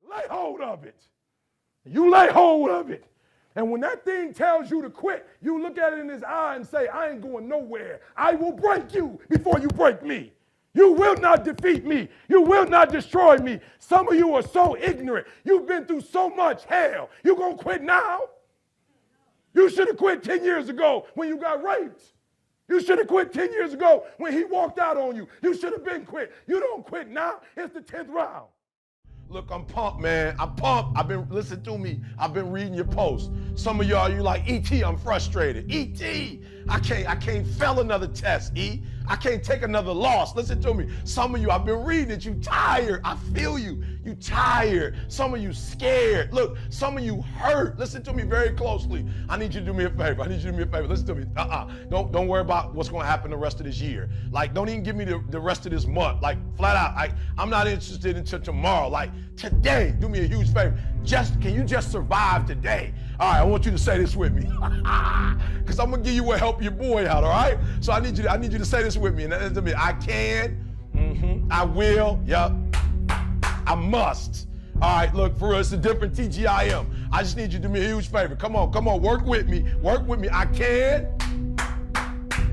Lay hold of it. You lay hold of it. And when that thing tells you to quit, you look at it in his eye and say, I ain't going nowhere. I will break you before you break me. You will not defeat me. You will not destroy me. Some of you are so ignorant. You've been through so much hell. You gonna quit now? You should have quit 10 years ago when you got raped. You should have quit 10 years ago when he walked out on you. You should have been quit. You don't quit now. It's the 10th round. Look, I'm pumped, man. I'm pumped. Listen to me. I've been reading your posts. Some of y'all, you like, E.T., I'm frustrated. E.T., I can't fail another test, E. I can't take another loss. Listen to me. Some of you, I've been reading it. You tired. I feel you. You tired. Some of you scared. Look, some of you hurt. Listen to me very closely. I need you to do me a favor. Listen to me. Don't worry about what's going to happen the rest of this year. Like, don't even give me the rest of this month. Like, flat out, I'm not interested until tomorrow. Like, today, do me a huge favor. Can you just survive today? All right, I want you to say this with me. Because I'm going to give you what help your boy out, all right? So I need you to say this with me. And that's to me. I can. I will. Yep. I must. All right, look, for us, it's a different TGIM. I just need you to do me a huge favor. Come on, work with me. I can.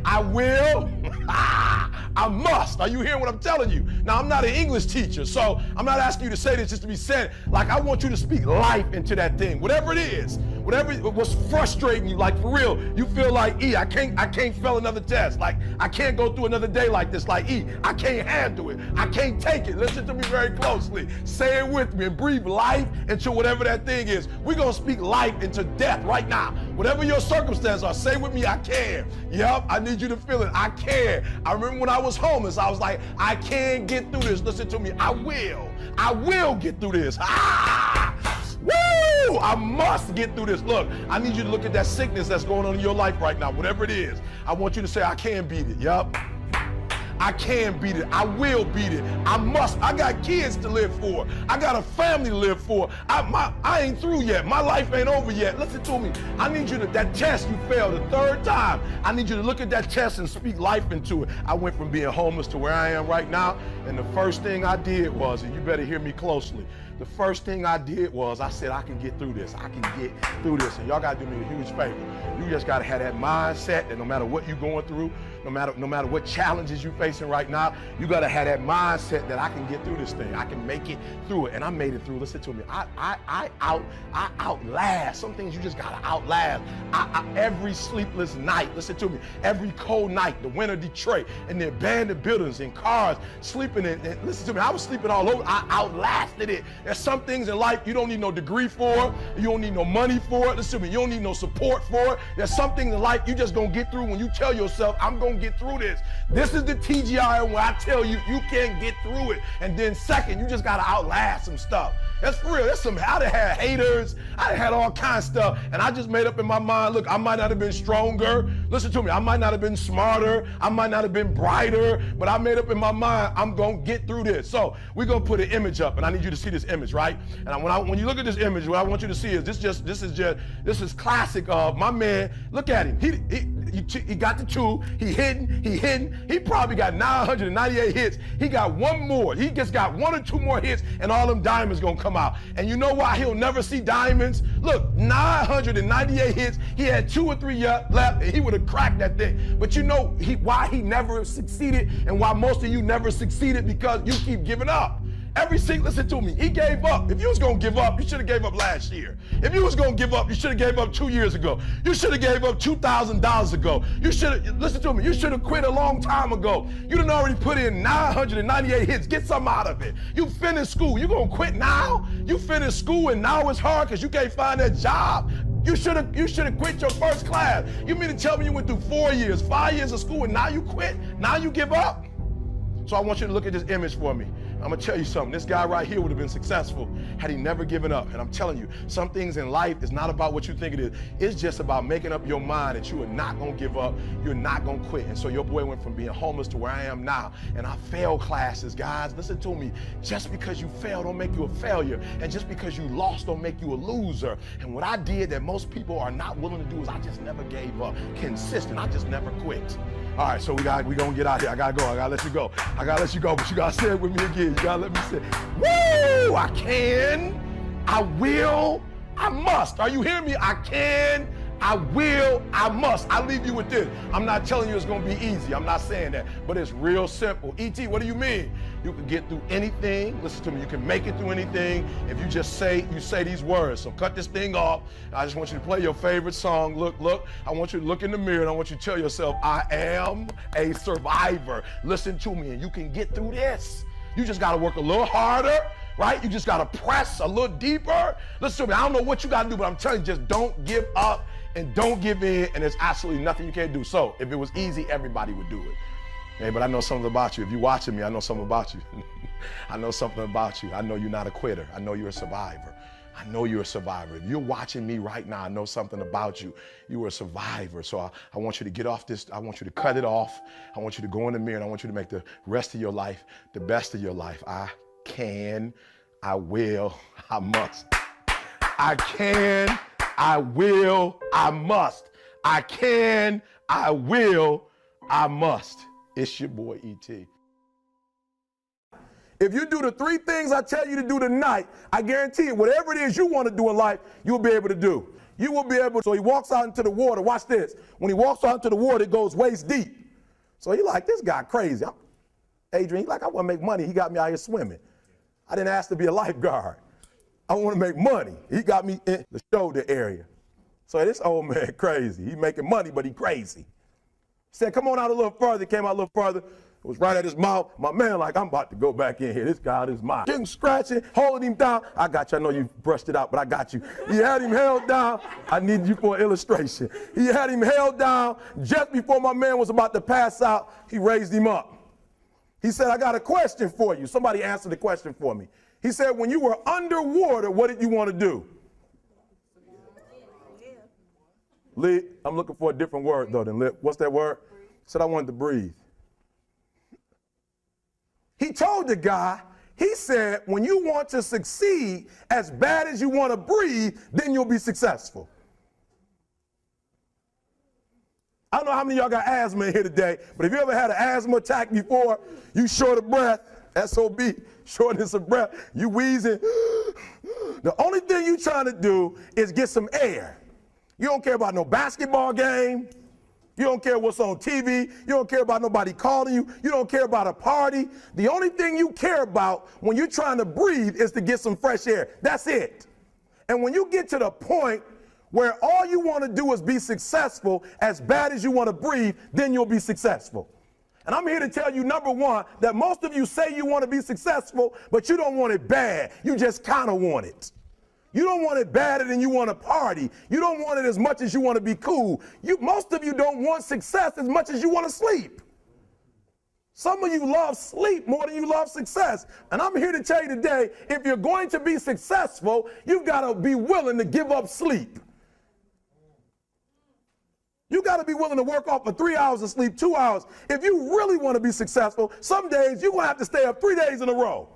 I will. I must. Are you hearing what I'm telling you? Now, I'm not an English teacher, so I'm not asking you to say this just to be said. Like, I want you to speak life into that thing, whatever it is. Whatever was frustrating you, like for real, you feel like, E, I can't fail another test. Like, I can't go through another day like this. Like, E, I can't handle it. I can't take it. Listen to me very closely. Say it with me and breathe life into whatever that thing is. We're going to speak life into death right now. Whatever your circumstances are, say with me, I can. Yep, I need you to feel it. I can. I remember when I was homeless, I was like, I can get through this. Listen to me. I will get through this. Woo! I must get through this. Look, I need you to look at that sickness that's going on in your life right now, whatever it is. I want you to say, I can beat it. Yup. I can beat it. I will beat it. I must. I got kids to live for. I got a family to live for. I ain't through yet. My life ain't over yet. Listen to me. I need you to, that test you failed the third time, I need you to look at that test and speak life into it. I went from being homeless to where I am right now, and the first thing I did was, and you better hear me closely, the first thing I did was I said, I can get through this. I can get through this. And y'all got to do me a huge favor. You just got to have that mindset that no matter what you're going through, no matter what challenges you're facing right now, you got to have that mindset that I can get through this thing. I can make it through it. And I made it through. Listen to me. I outlast. Some things you just got to outlast. Every sleepless night, listen to me, every cold night, the winter Detroit, and the abandoned buildings and cars, sleeping in, and listen to me, I was sleeping all over. I outlasted it. There's some things in life you don't need no degree for. You don't need no money for it. Listen to me, you don't need no support for it. There's some things in life you just gonna get through when you tell yourself, I'm gonna get through this. This is the TGI where I tell you, you can't get through it. And then second, you just gotta outlast some stuff. That's for real. That's some, I done had haters. I done had all kinds of stuff. And I just made up in my mind, look, I might not have been stronger. Listen to me, I might not have been smarter. I might not have been brighter, but I made up in my mind, I'm gonna get through this. So we're gonna put an image up, and I need you to see this image, right? And when you look at this image, what I want you to see is this is classic of my man. Look at him. He got the two. He hitting. He probably got 998 hits. He got one more. He just got one or two more hits, and all them diamonds gonna come out. And you know why he'll never see diamonds? Look, 998 hits. He had 2 or 3 left, and he would have cracked that thing. But you know why he never succeeded, and why most of you never succeeded? Because you keep giving up. Listen to me, he gave up. If you was gonna give up, you should have gave up last year. If you was gonna give up, you should have gave up 2 years ago. You should have gave up $2,000 ago. You should have, listen to me, you should have quit a long time ago. You done already put in 998 hits. Get something out of it. You finished school. You gonna quit now? You finished school and now it's hard because you can't find that job? You should have quit your first class. You mean to tell me you went through 4 years, 5 years of school, and now you quit? Now you give up? So I want you to look at this image for me. I'm gonna tell you something. This guy right here would have been successful had he never given up. And I'm telling you, some things in life is not about what you think it is. It's just about making up your mind that you are not gonna give up. You're not gonna quit. And so your boy went from being homeless to where I am now. And I failed classes, guys. Listen to me. Just because you failed don't make you a failure. And just because you lost don't make you a loser. And what I did that most people are not willing to do is I just never gave up. Consistent. I just never quit. All right, so we gonna get out here. I gotta go. I gotta let you go. But you gotta say it with me again. You gotta let me say, woo! I can. I will, I must. Are you hearing me? I can, I will, I must. I leave you with this. I'm not telling you it's going to be easy. I'm not saying that. But it's real simple. E.T., what do you mean? You can get through anything. Listen to me. You can make it through anything if you just say these words. So cut this thing off. I just want you to play your favorite song. Look. I want you to look in the mirror and I want you to tell yourself, I am a survivor. Listen to me and you can get through this. You just got to work a little harder, right? You just got to press a little deeper. Listen to me. I don't know what you got to do, but I'm telling you, just don't give up and don't give in, and there's absolutely nothing you can't do. So if it was easy, everybody would do it. Hey, but I know something about you. If you're watching me, I know something about you. I know something about you. I know you're not a quitter. I know you're a survivor. I know you're a survivor. If you're watching me right now, I know something about you. You are a survivor. So I want you to get off this. I want you to cut it off. I want you to go in the mirror, and I want you to make the rest of your life the best of your life. I can, I will, I must. I can, I will, I must. I can, I will, I must. It's your boy, E.T. If you do the 3 things I tell you to do tonight, I guarantee you, whatever it is you want to do in life, you'll be able to do. You will be able to. So he walks out into the water. Watch this. When he walks out into the water, it goes waist deep. So he like, this guy crazy. Adrian, he like, I want to make money. He got me out here swimming. I didn't ask to be a lifeguard. I want to make money. He got me in the shoulder area. So this old man crazy. He making money, but he crazy. He said, come on out a little further. Came out a little further. It was right at his mouth. My man like, I'm about to go back in here. This guy out of his mind. Getting scratching, holding him down. I got you. I know you brushed it out, but I got you. He had him held down. I need you for an illustration. He had him held down. Just before my man was about to pass out, he raised him up. He said, I got a question for you. Somebody answer the question for me. He said, when you were underwater, what did you want to do? Live. I'm looking for a different word, though, than live. What's that word? He said, I wanted to breathe. He told the guy, he said, when you want to succeed as bad as you want to breathe, then you'll be successful. I don't know how many of y'all got asthma in here today, but if you ever had an asthma attack before, you short of breath, SOB, shortness of breath, you wheezing. The only thing you trying to do is get some air. You don't care about no basketball game. You don't care what's on TV. You don't care about nobody calling you. You don't care about a party. The only thing you care about when you're trying to breathe is to get some fresh air. That's it. And when you get to the point where all you want to do is be successful as bad as you want to breathe, then you'll be successful. And I'm here to tell you, number one, that most of you say you want to be successful, but you don't want it bad. You just kind of want it. You don't want it badder than you want to party. You don't want it as much as you want to be cool. Most of you don't want success as much as you want to sleep. Some of you love sleep more than you love success. And I'm here to tell you today, if you're going to be successful, you've got to be willing to give up sleep. You got to be willing to work off for 3 hours of sleep, 2 hours. If you really want to be successful, some days you're going to have to stay up 3 days in a row.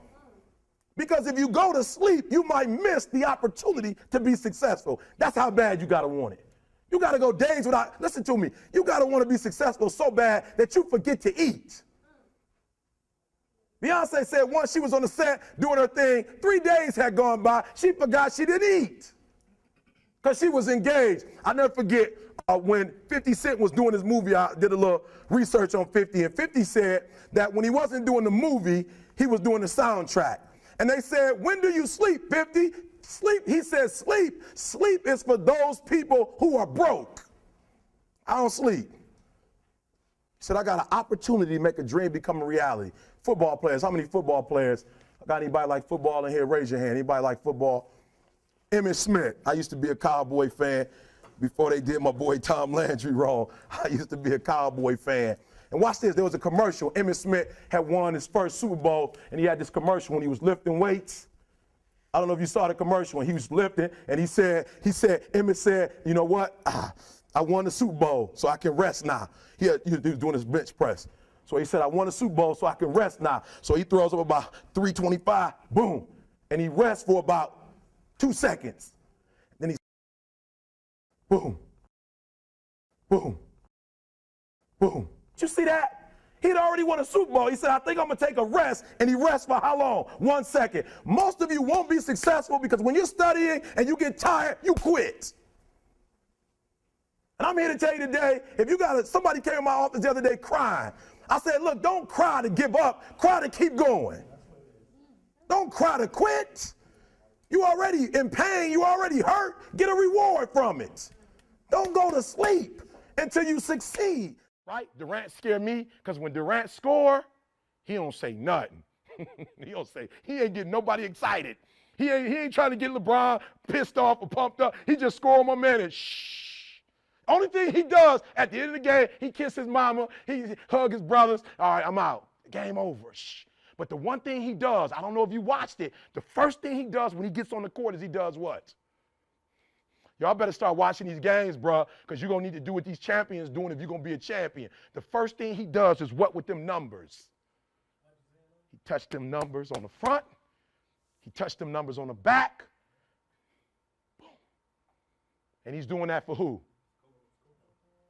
Because if you go to sleep, you might miss the opportunity to be successful. That's how bad you got to want it. You got to go days without, listen to me, you got to want to be successful so bad that you forget to eat. Beyonce said once she was on the set doing her thing, 3 days had gone by, she forgot she didn't eat because she was engaged. I'll never forget when 50 Cent was doing his movie, I did a little research on 50, and 50 said that when he wasn't doing the movie, he was doing the soundtrack. And they said, when do you sleep, 50? Sleep. He said, sleep. Sleep is for those people who are broke. I don't sleep. He said, I got an opportunity to make a dream become a reality. Football players, how many football players? I got anybody like football in here? Raise your hand. Anybody like football? Emmitt Smith. I used to be a Cowboy fan before they did my boy Tom Landry wrong. I used to be a Cowboy fan. And watch this, there was a commercial. Emmitt Smith had won his first Super Bowl, and he had this commercial when he was lifting weights. I don't know if you saw the commercial when he was lifting, and Emmitt said, you know what? I won the Super Bowl, so I can rest now. He was doing his bench press. So he said, I won the Super Bowl, so I can rest now. So he throws up about 325, boom, and he rests for about 2 seconds. Then he, boom, boom, boom. Did you see that? He'd already won a Super Bowl. He said, I think I'm going to take a rest. And he rests for how long? 1 second. Most of you won't be successful because when you're studying and you get tired, you quit. And I'm here to tell you today, if you got somebody came in my office the other day crying. I said, look, don't cry to give up. Cry to keep going. Don't cry to quit. You already in pain. You already hurt. Get a reward from it. Don't go to sleep until you succeed. Right? Durant scared me because when Durant score, he don't say nothing. He ain't getting nobody excited. He ain't trying to get LeBron pissed off or pumped up. He just score on my man and shh. Only thing he does at the end of the game, he kiss his mama, he hug his brothers. All right, I'm out. Game over. Shh. But the one thing he does, I don't know if you watched it, the first thing he does when he gets on the court is he does what? Y'all better start watching these games, bro, because you're going to need to do what these champions doing if you're going to be a champion. The first thing he does is what with them numbers? He touched them numbers on the front. He touched them numbers on the back. Boom. And he's doing that for who?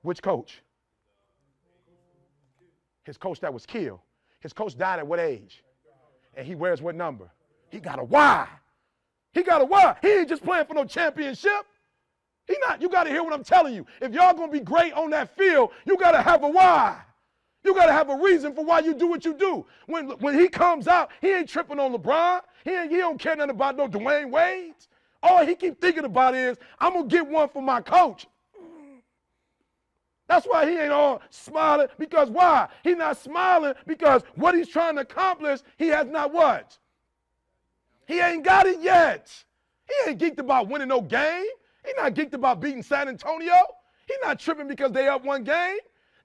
Which coach? His coach that was killed. His coach died at what age? And he wears what number? He got a Y. He got a Y. He ain't just playing for no championship. He not. You got to hear what I'm telling you. If y'all going to be great on that field, you got to have a why. You got to have a reason for why you do what you do. When he comes out, he ain't tripping on LeBron. He don't care nothing about no Dwayne Wade. All he keep thinking about is, I'm going to get one for my coach. That's why he ain't all smiling, because why? He's not smiling because what he's trying to accomplish, he has not what? He ain't got it yet. He ain't geeked about winning no game. He's not geeked about beating San Antonio. He's not tripping because they up one game.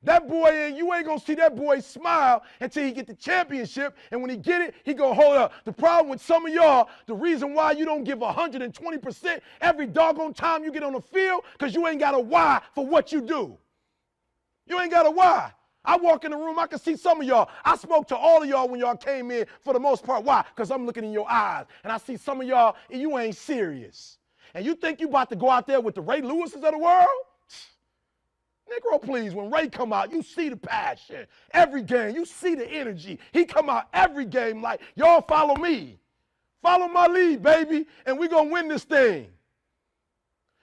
That boy, you ain't going to see that boy smile until he get the championship. And when he get it, he going to hold up. The problem with some of y'all, the reason why you don't give 120% every doggone time you get on the field, because you ain't got a why for what you do. You ain't got a why. I walk in the room, I can see some of y'all. I spoke to all of y'all when y'all came in for the most part. Why? Because I'm looking in your eyes. And I see some of y'all, and you ain't serious. And you think you about to go out there with the Ray Lewises of the world? Negro, please, when Ray come out, you see the passion. Every game, you see the energy. He come out every game like, y'all follow me. Follow my lead, baby, and we going to win this thing.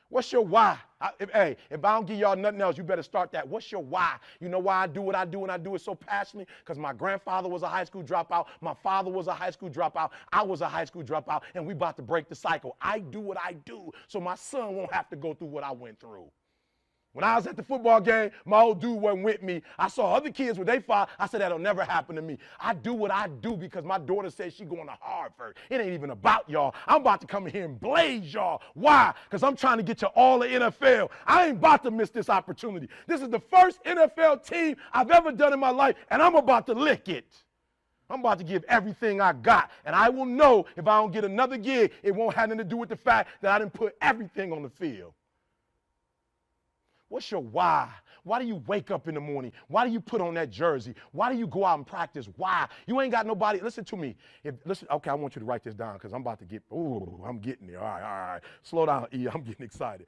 What's your why? If I don't give y'all nothing else, you better start that. What's your why? You know why I do what I do and I do it so passionately? Because my grandfather was a high school dropout. My father was a high school dropout. I was a high school dropout, and we about to break the cycle. I do what I do so my son won't have to go through what I went through. When I was at the football game, my old dude wasn't with me. I saw other kids with their father. I said, that'll never happen to me. I do what I do because my daughter says she's going to Harvard. It ain't even about y'all. I'm about to come in here and blaze y'all. Why? Because I'm trying to get you all the NFL. I ain't about to miss this opportunity. This is the first NFL team I've ever done in my life, and I'm about to lick it. I'm about to give everything I got, and I will know if I don't get another gig, it won't have anything to do with the fact that I didn't put everything on the field. What's your why? Why do you wake up in the morning? Why do you put on that jersey? Why do you go out and practice? Why? You ain't got nobody. Listen to me. Okay, I want you to write this down because I'm about to get, I'm getting there. All right. Slow down, E. I'm getting excited.